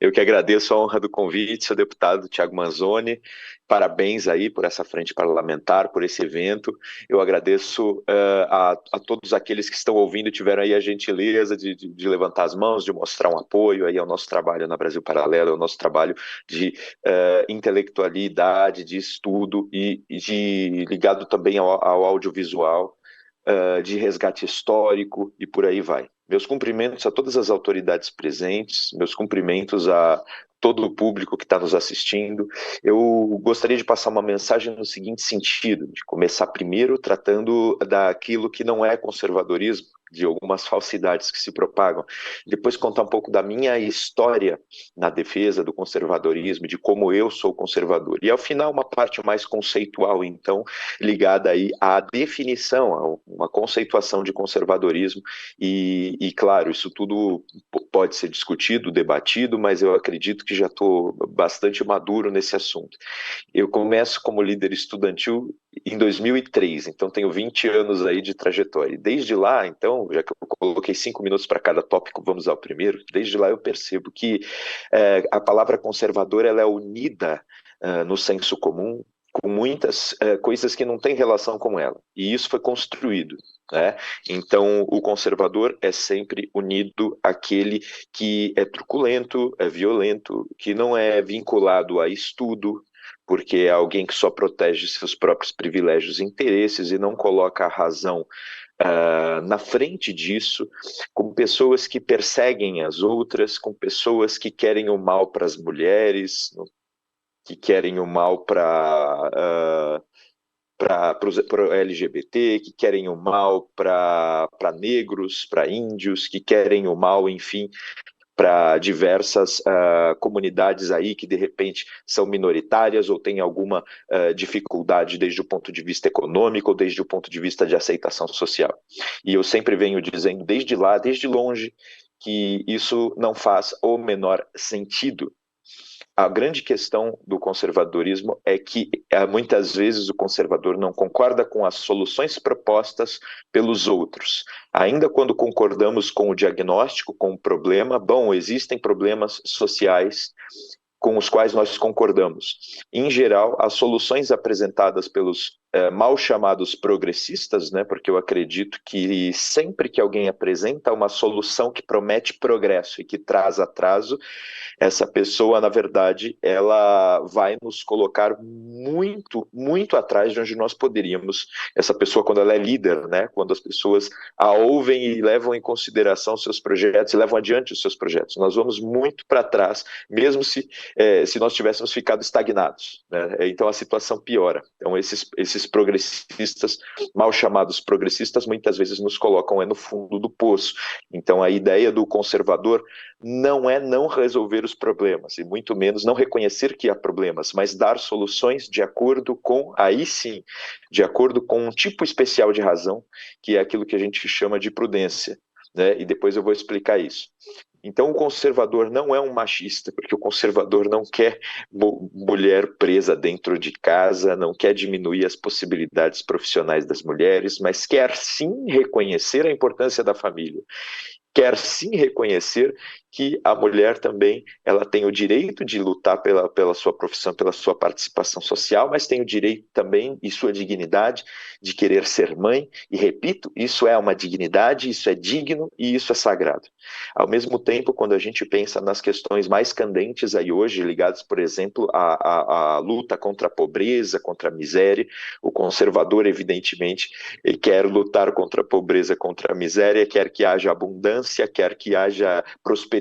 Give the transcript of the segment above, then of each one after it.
Eu que agradeço a honra do convite, seu deputado Tiago Manzoni. Parabéns aí por essa frente parlamentar, por esse evento. Eu agradeço a todos aqueles que estão ouvindo e tiveram aí a gentileza de levantar as mãos, de mostrar um apoio aí ao nosso trabalho na Brasil Paralelo, ao nosso trabalho de intelectualidade, de estudo e ligado também ao audiovisual, de resgate histórico e por aí vai. Meus cumprimentos a todas as autoridades presentes, meus cumprimentos a todo o público que está nos assistindo. Eu gostaria de passar uma mensagem no seguinte sentido, de começar primeiro tratando daquilo que não é conservadorismo, de algumas falsidades que se propagam, depois contar um pouco da minha história na defesa do conservadorismo, de como eu sou conservador. E ao final uma parte mais conceitual, então, ligada aí à definição, a uma conceituação de conservadorismo claro, isso tudo pode ser discutido, debatido, mas eu acredito que já estou bastante maduro nesse assunto. Eu começo como líder estudantil em 2003, então tenho 20 anos aí de trajetória. E desde lá, então, já que eu coloquei 5 minutos para cada tópico, vamos ao primeiro. Desde lá eu percebo que a palavra conservador ela é unida no senso comum, com muitas coisas que não têm relação com ela. E isso foi construído, né? Então, o conservador é sempre unido àquele que é truculento, é violento, que não é vinculado a estudo, porque é alguém que só protege seus próprios privilégios e interesses e não coloca a razão na frente disso, com pessoas que perseguem as outras, com pessoas que querem o mal para as mulheres, que querem o mal para o LGBT, que querem o mal para negros, para índios, que querem o mal, enfim, para diversas comunidades aí que de repente são minoritárias ou têm alguma dificuldade desde o ponto de vista econômico ou desde o ponto de vista de aceitação social. E eu sempre venho dizendo desde lá, desde longe, que isso não faz o menor sentido. A grande questão do conservadorismo é que muitas vezes o conservador não concorda com as soluções propostas pelos outros. Ainda quando concordamos com o diagnóstico, com o problema, bom, existem problemas sociais com os quais nós concordamos. Em geral, as soluções apresentadas pelos mal chamados progressistas, né, porque eu acredito que sempre que alguém apresenta uma solução que promete progresso e que traz atraso, essa pessoa, na verdade, ela vai nos colocar muito, muito atrás de onde nós poderíamos. Essa pessoa, quando ela é líder, né, quando as pessoas a ouvem e levam em consideração seus projetos e levam adiante os seus projetos, nós vamos muito para trás, mesmo se nós tivéssemos ficado estagnados, né? Então a situação piora. Então esses progressistas, mal chamados progressistas, muitas vezes nos colocam no fundo do poço. Então a ideia do conservador não é não resolver os problemas, e muito menos não reconhecer que há problemas, mas dar soluções de acordo com, aí sim, de acordo com um tipo especial de razão, que é aquilo que a gente chama de prudência, né? E depois eu vou explicar isso. Então, o conservador não é um machista, porque o conservador não quer mulher presa dentro de casa, não quer diminuir as possibilidades profissionais das mulheres, mas quer sim reconhecer a importância da família, quer sim reconhecer que a mulher também ela tem o direito de lutar pela sua profissão, pela sua participação social, mas tem o direito também e sua dignidade de querer ser mãe. E repito, isso é uma dignidade, isso é digno e isso é sagrado. Ao mesmo tempo, quando a gente pensa nas questões mais candentes aí hoje, ligadas, por exemplo, à luta contra a pobreza, contra a miséria, o conservador, evidentemente, ele quer lutar contra a pobreza, contra a miséria, quer que haja abundância, quer que haja prosperidade.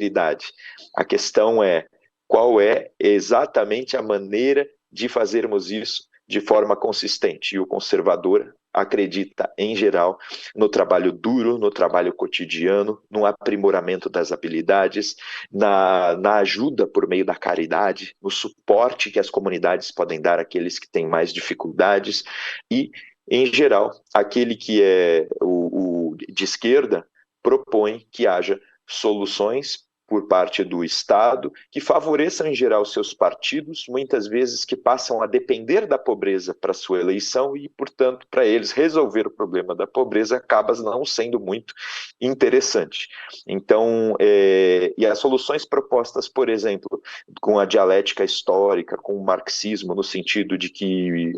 A questão é qual é exatamente a maneira de fazermos isso de forma consistente. E o conservador acredita, em geral, no trabalho duro, no trabalho cotidiano, no aprimoramento das habilidades, na ajuda por meio da caridade, no suporte que as comunidades podem dar àqueles que têm mais dificuldades e, em geral, aquele que é o de esquerda propõe que haja soluções por parte do Estado, que favoreçam em geral seus partidos, muitas vezes que passam a depender da pobreza para sua eleição e, portanto, para eles resolver o problema da pobreza acaba não sendo muito interessante. Então, e as soluções propostas, por exemplo, com a dialética histórica, com o marxismo, no sentido de que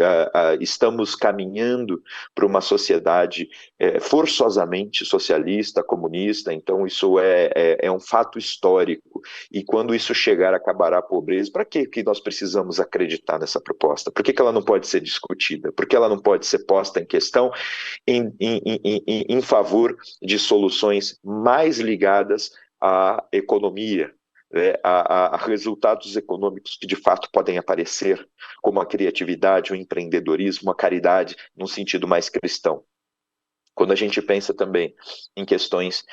estamos caminhando para uma sociedade forçosamente socialista, comunista, então isso é um fato histórico, e quando isso chegar, acabará a pobreza. Para que nós precisamos acreditar nessa proposta? Por que ela não pode ser discutida? Por que ela não pode ser posta em questão em favor de soluções mais ligadas à economia, a resultados econômicos que de fato podem aparecer, como a criatividade, o empreendedorismo, a caridade, num sentido mais cristão. Quando a gente pensa também em questões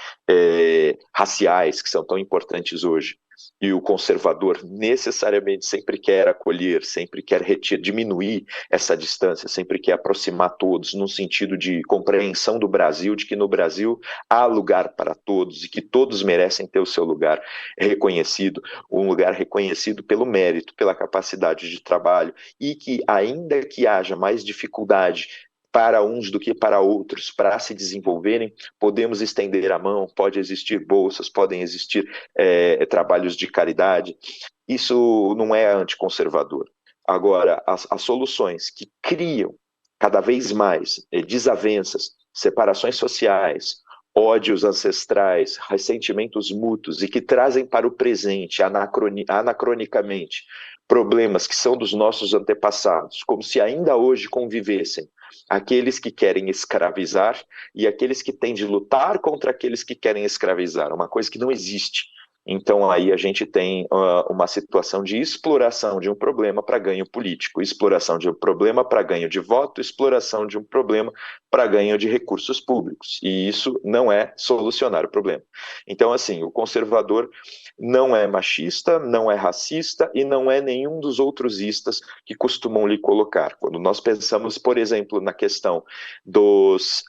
raciais, que são tão importantes hoje, e o conservador necessariamente sempre quer acolher, sempre quer diminuir essa distância, sempre quer aproximar todos, num sentido de compreensão do Brasil, de que no Brasil há lugar para todos e que todos merecem ter o seu lugar reconhecido, um lugar reconhecido pelo mérito, pela capacidade de trabalho, e que ainda que haja mais dificuldade para uns do que para outros, para se desenvolverem, podemos estender a mão, pode existir bolsas, podem existir trabalhos de caridade. Isso não é anticonservador. Agora, as soluções que criam cada vez mais desavenças, separações sociais, ódios ancestrais, ressentimentos mútuos e que trazem para o presente, anacronicamente, problemas que são dos nossos antepassados, como se ainda hoje convivessem aqueles que querem escravizar e aqueles que têm de lutar contra aqueles que querem escravizar, uma coisa que não existe. Então aí a gente tem uma situação de exploração de um problema para ganho político, exploração de um problema para ganho de voto, exploração de um problema para ganho de recursos públicos. E isso não é solucionar o problema. Então, assim, o conservador não é machista, não é racista e não é nenhum dos outros istas que costumam lhe colocar. Quando nós pensamos, por exemplo, na questão dos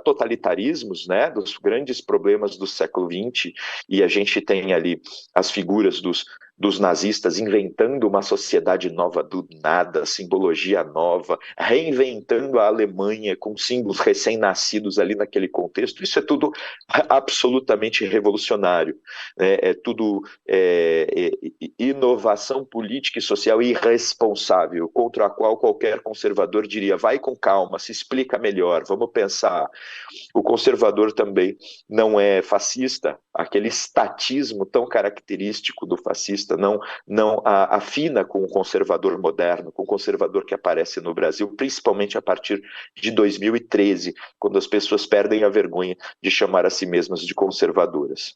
totalitarismos, né, dos grandes problemas do século XX, e a gente tem ali as figuras dos nazistas inventando uma sociedade nova do nada, simbologia nova, reinventando a Alemanha com símbolos recém-nascidos ali naquele contexto. Isso é tudo absolutamente revolucionário, né? É tudo inovação política e social irresponsável, contra a qual qualquer conservador diria, vai com calma, se explica melhor, vamos pensar. O conservador também não é fascista, aquele estatismo tão característico do fascista não afina com o conservador moderno, com o conservador que aparece no Brasil, principalmente a partir de 2013, quando as pessoas perdem a vergonha de chamar a si mesmas de conservadoras.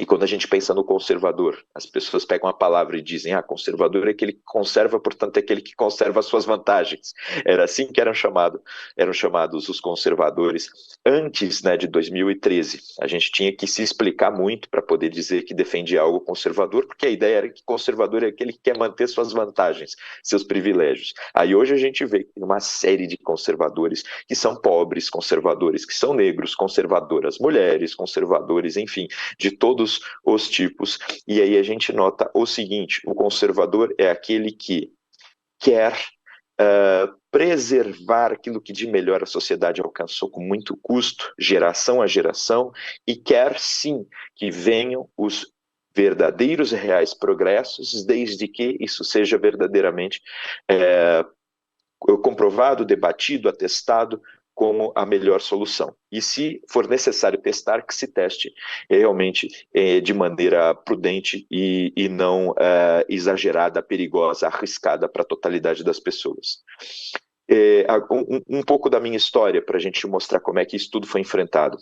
E quando a gente pensa no conservador, as pessoas pegam a palavra e dizem, conservador é aquele que conserva, portanto é aquele que conserva as suas vantagens. Era assim que eram chamados os conservadores antes, né, de 2013. A gente tinha que se explicar muito para poder dizer que defendia algo conservador, porque a ideia era que conservador é aquele que quer manter suas vantagens, seus privilégios. Aí hoje a gente vê que tem uma série de conservadores que são pobres, conservadores que são negros, conservadoras mulheres, conservadores, enfim, de todos os tipos, e aí a gente nota o seguinte, o conservador é aquele que quer preservar aquilo que de melhor a sociedade alcançou com muito custo, geração a geração, e quer sim que venham os verdadeiros e reais progressos, desde que isso seja verdadeiramente comprovado, debatido, atestado como a melhor solução. E se for necessário testar, que se teste realmente de maneira prudente e não exagerada, perigosa, arriscada para a totalidade das pessoas. Um pouco da minha história, para a gente mostrar como é que isso tudo foi enfrentado.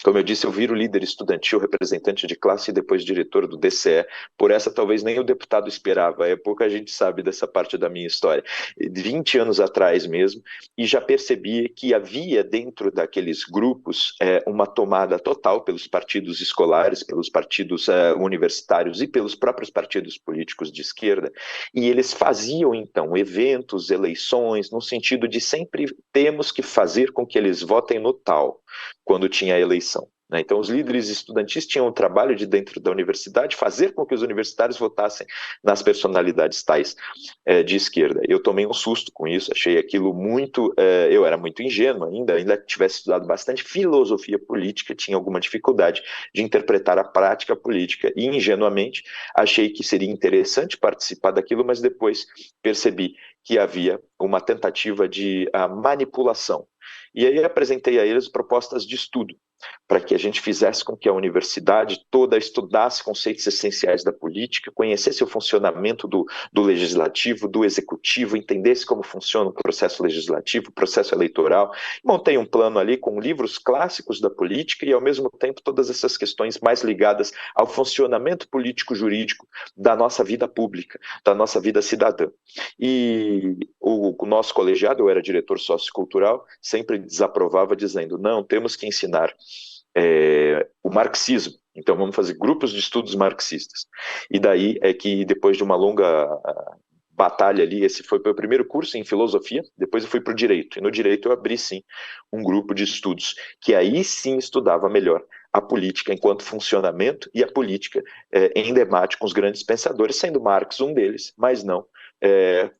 Como eu disse, eu viro líder estudantil, representante de classe e depois diretor do DCE. Por essa, talvez nem o deputado esperava. Pouca gente sabe dessa parte da minha história. 20 anos atrás mesmo, e já percebi que havia dentro daqueles grupos uma tomada total pelos partidos escolares, pelos partidos universitários e pelos próprios partidos políticos de esquerda. E eles faziam, então, eventos, eleições, no sentido de sempre temos que fazer com que eles votem no tal, quando tinha a eleição. né? Então, os líderes estudantis tinham o trabalho de dentro da universidade fazer com que os universitários votassem nas personalidades tais de esquerda. Eu tomei um susto com isso, achei aquilo muito... eu era muito ingênuo ainda tivesse estudado bastante filosofia política, tinha alguma dificuldade de interpretar a prática política e, ingenuamente, achei que seria interessante participar daquilo, mas depois percebi que havia uma tentativa de manipulação. E aí apresentei a eles propostas de estudo, para que a gente fizesse com que a universidade toda estudasse conceitos essenciais da política, conhecesse o funcionamento do legislativo, do executivo, entendesse como funciona o processo legislativo, o processo eleitoral. Montei um plano ali com livros clássicos da política e, ao mesmo tempo, todas essas questões mais ligadas ao funcionamento político-jurídico da nossa vida pública, da nossa vida cidadã. E o nosso colegiado, eu era diretor sociocultural, sempre desaprovava, dizendo: não, temos que ensinar o marxismo, então vamos fazer grupos de estudos marxistas. E daí é que, depois de uma longa batalha ali, esse foi o meu primeiro curso em filosofia, depois eu fui para o direito, e no direito eu abri sim um grupo de estudos, que aí sim estudava melhor a política enquanto funcionamento e a política em debate com os grandes pensadores, sendo Marx um deles, mas não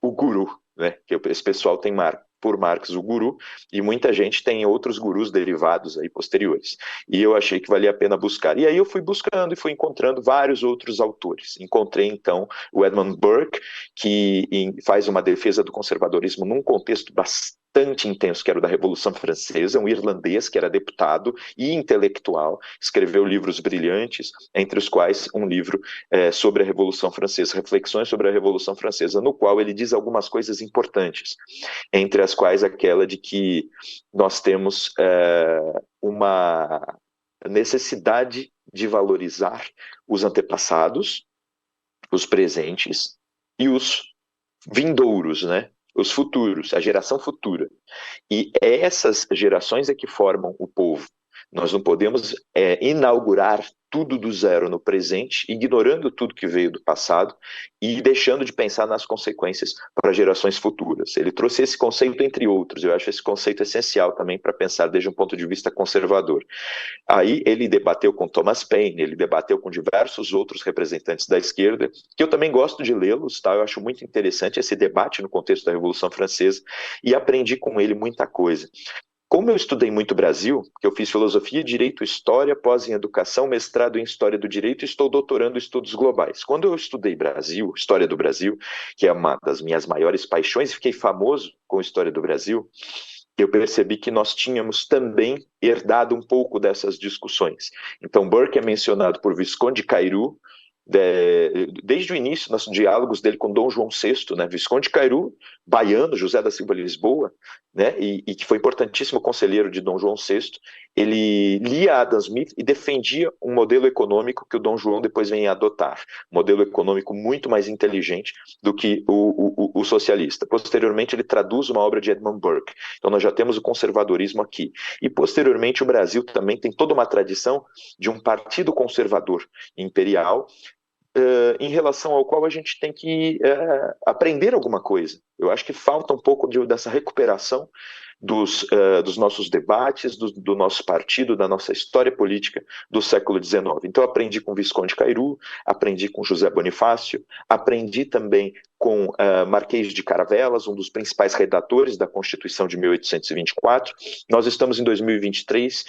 o guru, né? Que esse pessoal tem por Marx o guru, e muita gente tem outros gurus derivados aí posteriores. E eu achei que valia a pena buscar. E aí eu fui buscando e fui encontrando vários outros autores. Encontrei, então, o Edmund Burke, que faz uma defesa do conservadorismo num contexto bastante intenso, que era o da Revolução Francesa, um irlandês que era deputado e intelectual, escreveu livros brilhantes, entre os quais um livro sobre a Revolução Francesa, Reflexões sobre a Revolução Francesa, no qual ele diz algumas coisas importantes, entre as quais aquela de que nós temos uma necessidade de valorizar os antepassados, os presentes e os vindouros, né? Os futuros, a geração futura. E essas gerações é que formam o povo. Nós não podemos inaugurar tudo do zero no presente, ignorando tudo que veio do passado e deixando de pensar nas consequências para gerações futuras. Ele trouxe esse conceito, entre outros. Eu acho esse conceito essencial também para pensar desde um ponto de vista conservador. Aí ele debateu com Thomas Paine, ele debateu com diversos outros representantes da esquerda, que eu também gosto de lê-los, tá? Eu acho muito interessante esse debate no contexto da Revolução Francesa, e aprendi com ele muita coisa. Como eu estudei muito Brasil, que eu fiz filosofia, direito, história, pós em educação, mestrado em história do direito e estou doutorando em estudos globais. Quando eu estudei Brasil, história do Brasil, que é uma das minhas maiores paixões, fiquei famoso com a história do Brasil, eu percebi que nós tínhamos também herdado um pouco dessas discussões. Então, Burke é mencionado por Visconde de Cairu, desde o início, nos diálogos dele com Dom João VI, né? Visconde de Cairu, baiano, José da Silva Lisboa, né? E que foi importantíssimo conselheiro de Dom João VI, ele lia Adam Smith e defendia um modelo econômico que o Dom João depois vem a adotar, um modelo econômico muito mais inteligente do que o socialista. Posteriormente, ele traduz uma obra de Edmund Burke. Então, nós já temos o conservadorismo aqui. E, posteriormente, o Brasil também tem toda uma tradição de um partido conservador imperial, em relação ao qual a gente tem que aprender alguma coisa. Eu acho que falta um pouco dessa recuperação dos nossos debates, do nosso partido, da nossa história política do século XIX. Então, aprendi com Visconde Cairu, aprendi com José Bonifácio, aprendi também com Marquês de Caravelas, um dos principais redatores da Constituição de 1824. Nós estamos em 2023,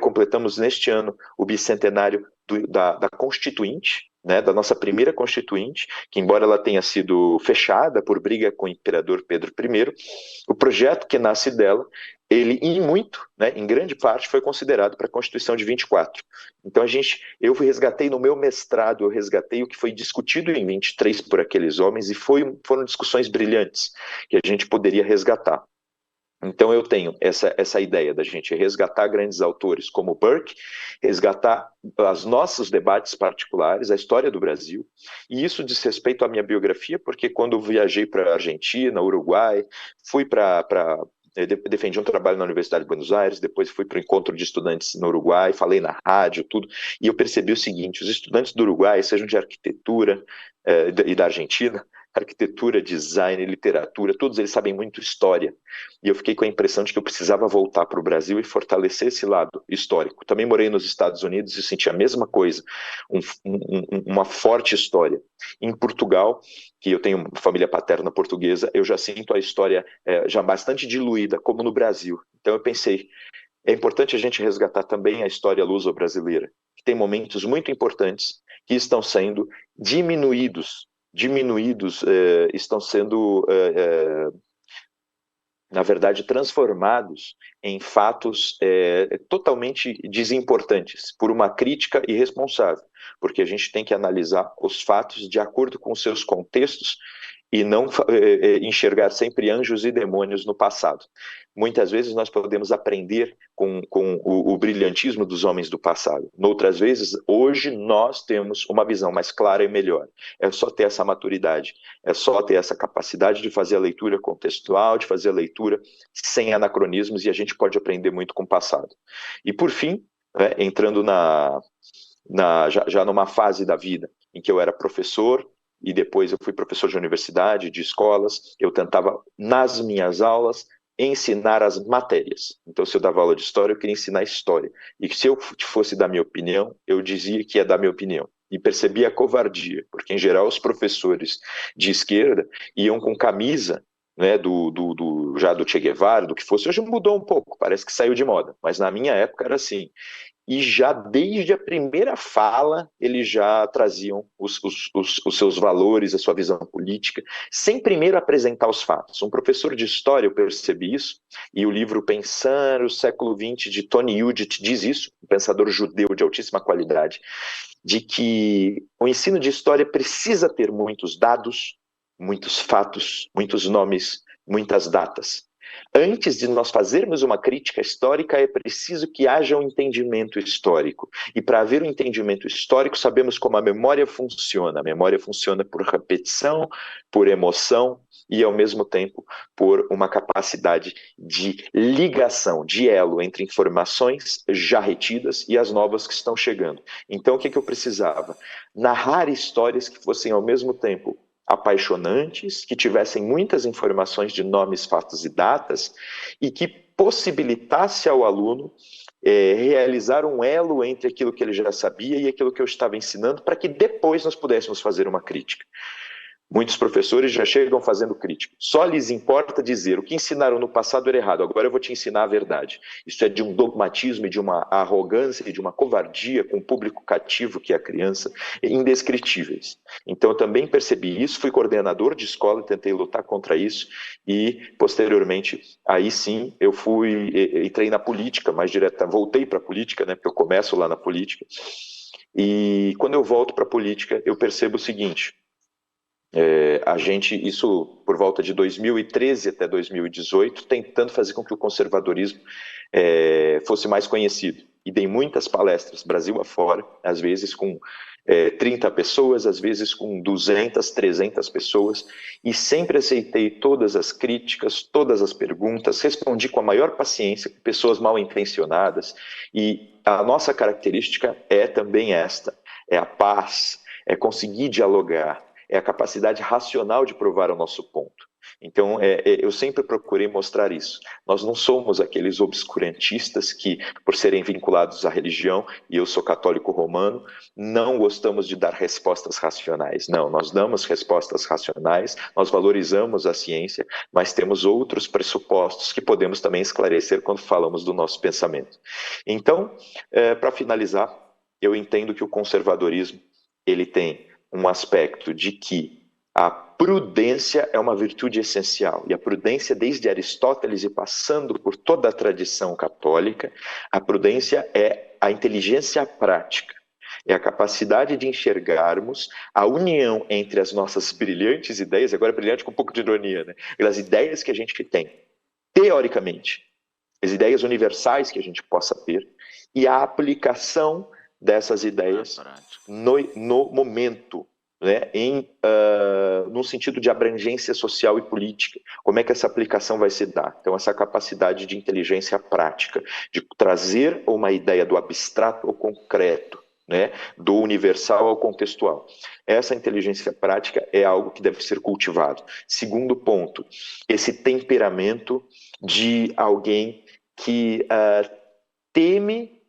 completamos neste ano o bicentenário da Constituinte, né, da nossa primeira Constituinte, que, embora ela tenha sido fechada por briga com o imperador Pedro I, o projeto que nasce dela, ele em grande parte, foi considerado para a Constituição de 24. Então, eu resgatei no meu mestrado, eu resgatei o que foi discutido em 23 por aqueles homens, e foram discussões brilhantes que a gente poderia resgatar. Então eu tenho essa ideia da gente resgatar grandes autores como Burke, resgatar os nossos debates particulares, a história do Brasil, e isso diz respeito à minha biografia, porque quando eu viajei para a Argentina, Uruguai, defendi um trabalho na Universidade de Buenos Aires, depois fui para o encontro de estudantes no Uruguai, falei na rádio, tudo, e eu percebi o seguinte: os estudantes do Uruguai, sejam de arquitetura e da Argentina, arquitetura, design, literatura, todos eles sabem muito história. E eu fiquei com a impressão de que eu precisava voltar para o Brasil e fortalecer esse lado histórico. Também morei nos Estados Unidos e senti a mesma coisa, uma forte história. Em Portugal, que eu tenho família paterna portuguesa, eu já sinto a história já bastante diluída, como no Brasil. Então eu pensei, é importante a gente resgatar também a história luso-brasileira, que tem momentos muito importantes que estão sendo diminuídos, estão sendo, na verdade, transformados em fatos totalmente desimportantes, por uma crítica irresponsável, porque a gente tem que analisar os fatos de acordo com os seus contextos e não enxergar sempre anjos e demônios no passado. Muitas vezes nós podemos aprender com o brilhantismo dos homens do passado. Noutras vezes, hoje nós temos uma visão mais clara e melhor. É só ter essa maturidade, é só ter essa capacidade de fazer a leitura contextual, de fazer a leitura sem anacronismos, e a gente pode aprender muito com o passado. E por fim, entrando já numa fase da vida em que eu era professor, e depois eu fui professor de universidade, de escolas, eu tentava, nas minhas aulas, ensinar as matérias. Então, se eu dava aula de história, eu queria ensinar história. E se eu fosse dar minha opinião, eu dizia que ia dar minha opinião. E percebia a covardia, porque, em geral, os professores de esquerda iam com camisa, né, já do Che Guevara, do que fosse. Hoje mudou um pouco, parece que saiu de moda, mas na minha época era assim. E já desde a primeira fala, eles já traziam os seus valores, a sua visão política, sem primeiro apresentar os fatos. Um professor de história, eu percebi isso, e o livro Pensar o Século XX, de Tony Judt, diz isso, um pensador judeu de altíssima qualidade, de que o ensino de história precisa ter muitos dados, muitos fatos, muitos nomes, muitas datas. Antes de nós fazermos uma crítica histórica, é preciso que haja um entendimento histórico. E para haver um entendimento histórico, sabemos como a memória funciona. A memória funciona por repetição, por emoção e, ao mesmo tempo, por uma capacidade de ligação, de elo entre informações já retidas e as novas que estão chegando. Então, o que eu precisava? Narrar histórias que fossem, ao mesmo tempo, apaixonantes, que tivessem muitas informações de nomes, fatos e datas e que possibilitasse ao aluno realizar um elo entre aquilo que ele já sabia e aquilo que eu estava ensinando, para que depois nós pudéssemos fazer uma crítica. Muitos professores já chegam fazendo crítica. Só lhes importa dizer o que ensinaram no passado era errado, agora eu vou te ensinar a verdade. Isso é de um dogmatismo, de uma arrogância e de uma covardia com o público cativo que é a criança, indescritíveis. Então eu também percebi isso, fui coordenador de escola, tentei lutar contra isso e posteriormente, aí sim, eu entrei na política, mais direta, voltei para a política, né, porque eu começo lá na política, e quando eu volto para a política, eu percebo o seguinte: isso por volta de 2013 até 2018, tentando fazer com que o conservadorismo fosse mais conhecido. E dei muitas palestras, Brasil afora, às vezes com 30 pessoas, às vezes com 200, 300 pessoas, e sempre aceitei todas as críticas, todas as perguntas, respondi com a maior paciência, com pessoas mal intencionadas, e a nossa característica é também esta, é a paz, é conseguir dialogar, é a capacidade racional de provar o nosso ponto. Então, eu sempre procurei mostrar isso. Nós não somos aqueles obscurantistas que, por serem vinculados à religião, e eu sou católico romano, não gostamos de dar respostas racionais. Não, nós damos respostas racionais, nós valorizamos a ciência, mas temos outros pressupostos que podemos também esclarecer quando falamos do nosso pensamento. Então, para finalizar, eu entendo que o conservadorismo ele tem um aspecto de que a prudência é uma virtude essencial. E a prudência, desde Aristóteles e passando por toda a tradição católica, a prudência é a inteligência prática. É a capacidade de enxergarmos a união entre as nossas brilhantes ideias, agora brilhante com um pouco de ironia, né? As ideias que a gente tem, teoricamente, as ideias universais que a gente possa ter, e a aplicação dessas ideias no momento, né, num sentido de abrangência social e política. Como é que essa aplicação vai se dar? Então, essa capacidade de inteligência prática, de trazer uma ideia do abstrato ao concreto, né, do universal ao contextual. Essa inteligência prática é algo que deve ser cultivado. Segundo ponto, esse temperamento de alguém que teme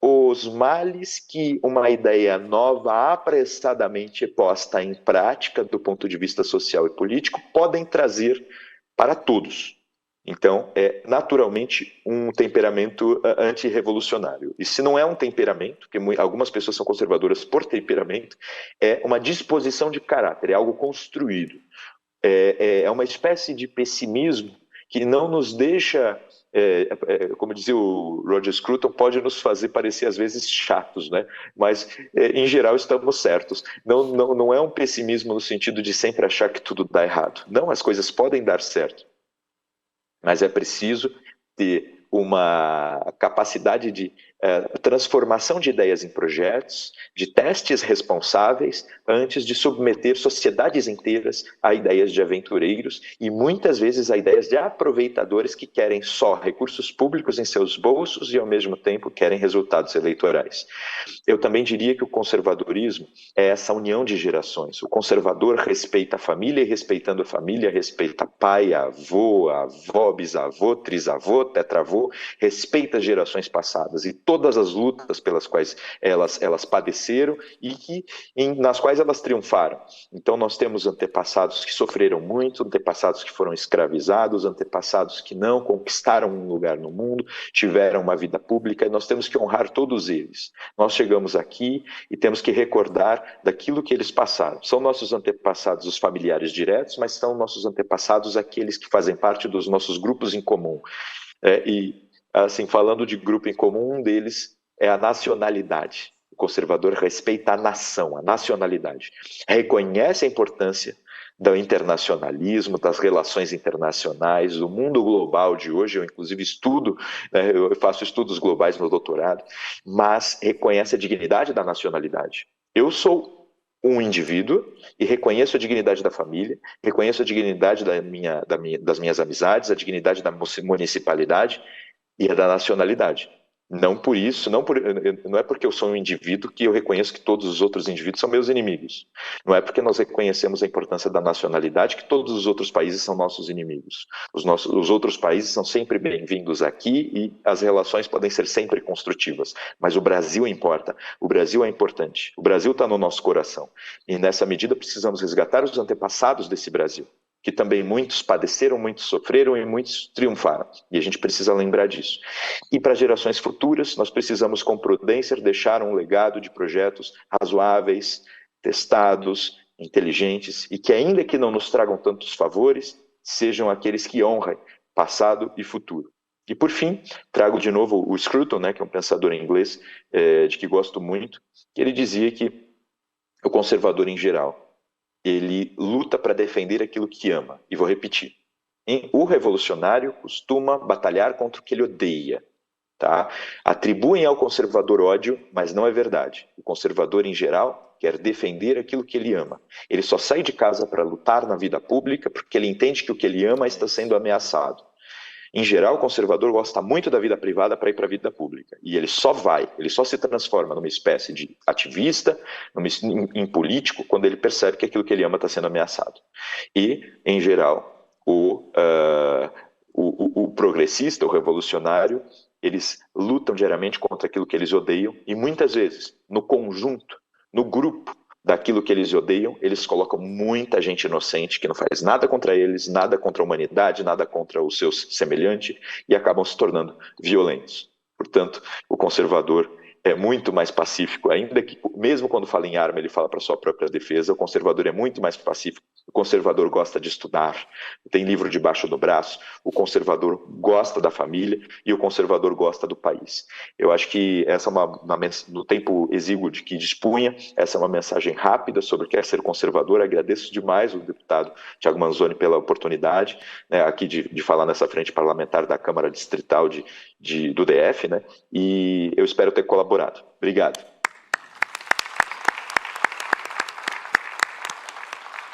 os males que uma ideia nova, apressadamente posta em prática do ponto de vista social e político, podem trazer para todos. Então, é naturalmente um temperamento antirrevolucionário. E se não é um temperamento, porque algumas pessoas são conservadoras por temperamento, é uma disposição de caráter, é algo construído. É uma espécie de pessimismo que não nos deixa, como dizia o Roger Scruton, pode nos fazer parecer às vezes chatos, né? Mas em geral estamos certos. Não é um pessimismo no sentido de sempre achar que tudo dá errado. Não, as coisas podem dar certo, mas é preciso ter uma capacidade de transformação de ideias em projetos, de testes responsáveis, antes de submeter sociedades inteiras a ideias de aventureiros e muitas vezes a ideias de aproveitadores que querem só recursos públicos em seus bolsos e ao mesmo tempo querem resultados eleitorais. Eu também diria que o conservadorismo é essa união de gerações. O conservador respeita a família e, respeitando a família, respeita pai, avó, bisavô, trisavô, tetravô, respeita as gerações passadas e todas as lutas pelas quais elas padeceram e nas quais elas triunfaram. Então nós temos antepassados que sofreram muito, antepassados que foram escravizados, antepassados que não conquistaram um lugar no mundo, tiveram uma vida pública, e nós temos que honrar todos eles. Nós chegamos aqui e temos que recordar daquilo que eles passaram. São nossos antepassados os familiares diretos, mas são nossos antepassados aqueles que fazem parte dos nossos grupos em comum. E, assim, falando de grupo em comum, um deles é a nacionalidade. O conservador respeita a nação, a nacionalidade. Reconhece a importância do internacionalismo, das relações internacionais, do mundo global de hoje. Eu, inclusive, estudo, né, eu faço estudos globais no doutorado, mas reconhece a dignidade da nacionalidade. Eu sou um indivíduo e reconheço a dignidade da família, reconheço a dignidade das minhas amizades, a dignidade da municipalidade e a da nacionalidade. Não por isso, não é porque eu sou um indivíduo que eu reconheço que todos os outros indivíduos são meus inimigos. Não é porque nós reconhecemos a importância da nacionalidade que todos os outros países são nossos inimigos. Os outros países são sempre bem-vindos aqui e as relações podem ser sempre construtivas. Mas o Brasil importa, o Brasil é importante, o Brasil está no nosso coração. E nessa medida precisamos resgatar os antepassados desse Brasil, que também muitos padeceram, muitos sofreram e muitos triunfaram. E a gente precisa lembrar disso. E para gerações futuras, nós precisamos, com prudência, deixar um legado de projetos razoáveis, testados, inteligentes, e que, ainda que não nos tragam tantos favores, sejam aqueles que honrem passado e futuro. E, por fim, trago de novo o Scruton, né, que é um pensador inglês, de que gosto muito, que ele dizia que o conservador, em geral, ele luta para defender aquilo que ama. E vou repetir. O revolucionário costuma batalhar contra o que ele odeia. Tá? Atribuem ao conservador ódio, mas não é verdade. O conservador, em geral, quer defender aquilo que ele ama. Ele só sai de casa para lutar na vida pública porque ele entende que o que ele ama está sendo ameaçado. Em geral, o conservador gosta muito da vida privada para ir para a vida pública. E ele só se transforma numa espécie de ativista, em político, quando ele percebe que aquilo que ele ama está sendo ameaçado. E, em geral, o progressista, o revolucionário, eles lutam diariamente contra aquilo que eles odeiam e muitas vezes, no conjunto, no grupo daquilo que eles odeiam, eles colocam muita gente inocente que não faz nada contra eles, nada contra a humanidade, nada contra os seus semelhantes e acabam se tornando violentos. Portanto, o conservador é muito mais pacífico, ainda que, mesmo quando fala em arma, ele fala para sua própria defesa. O conservador é muito mais pacífico. O conservador gosta de estudar, tem livro debaixo do braço. O conservador gosta da família e o conservador gosta do país. Eu acho que essa é no tempo exíguo de que dispunha, essa é uma mensagem rápida sobre o que é ser conservador. Agradeço demais o deputado Thiago Manzoni pela oportunidade, né, aqui de falar nessa frente parlamentar da Câmara Distrital do DF, né, e eu espero ter colaborado. Obrigado.